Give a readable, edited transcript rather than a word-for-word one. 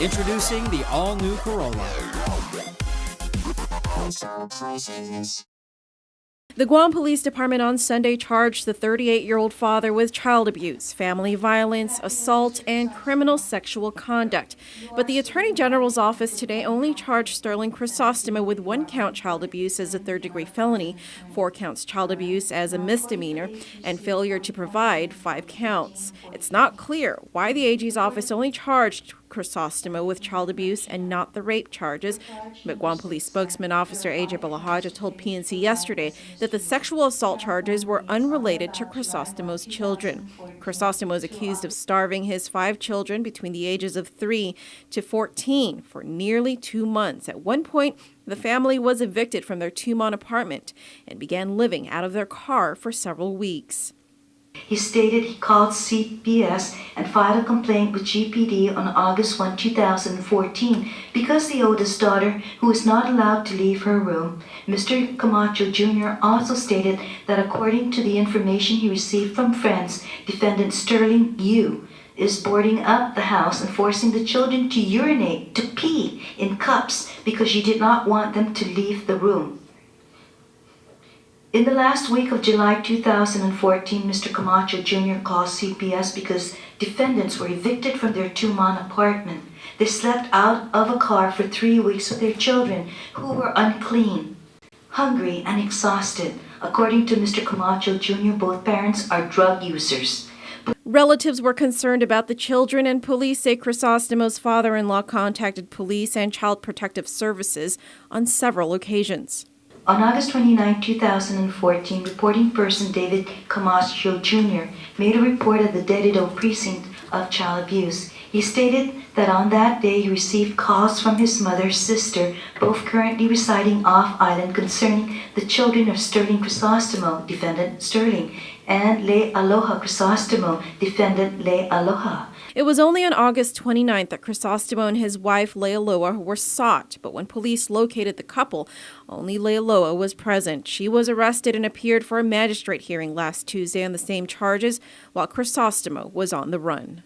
Introducing the all-new Corolla. The Guam Police Department on Sunday charged the 38-year-old father with child abuse, family violence, assault, and criminal sexual conduct. But the Attorney General's office today only charged Sterling Chrysostoma with 1 count child abuse as a third-degree felony, 4 counts child abuse as a misdemeanor, and failure to provide 5 counts. It's not clear why the AG's office only charged Chrysostoma with child abuse and not the rape charges, but Guam Police spokesman Officer AJ Balahaja told PNC yesterday that the sexual assault charges were unrelated to Chrysostomo's children. Chrysostomo is accused of starving his 5 children between the ages of 3 to 14 for nearly 2 months. At one point, the family was evicted from their Tumon apartment and began living out of their car for several weeks. He stated he called CPS and filed a complaint with GPD on August 1, 2014 because the oldest daughter, who was not allowed to leave her room. Mr. Camacho Jr. also stated that according to the information he received from friends, defendant Sterling Yu is boarding up the house and forcing the children to urinate, to pee in cups because she did not want them to leave the room. In the last week of July 2014, Mr. Camacho Jr. called CPS because defendants were evicted from their Tumon apartment. They slept out of a car for 3 weeks with their children, who were unclean, hungry, and exhausted. According to Mr. Camacho Jr., both parents are drug users. Relatives were concerned about the children, and police say Chrysostomo's father-in-law contacted police and Child Protective Services on several occasions. On August 29, 2014, reporting person David Camacho Jr. made a report at the Dedido precinct of child abuse. He stated that on that day he received calls from his mother's sister, both currently residing off-island, concerning the children of Sterling Chrysostomo, defendant Sterling, and Le Aloha Chrysostomo, defendant Le Aloha. It was only on August 29th that Chrysostomo and his wife, Lealoa, were sought, but when police located the couple, only Lealoa was present. She was arrested and appeared for a magistrate hearing last Tuesday on the same charges, while Chrysostomo was on the run.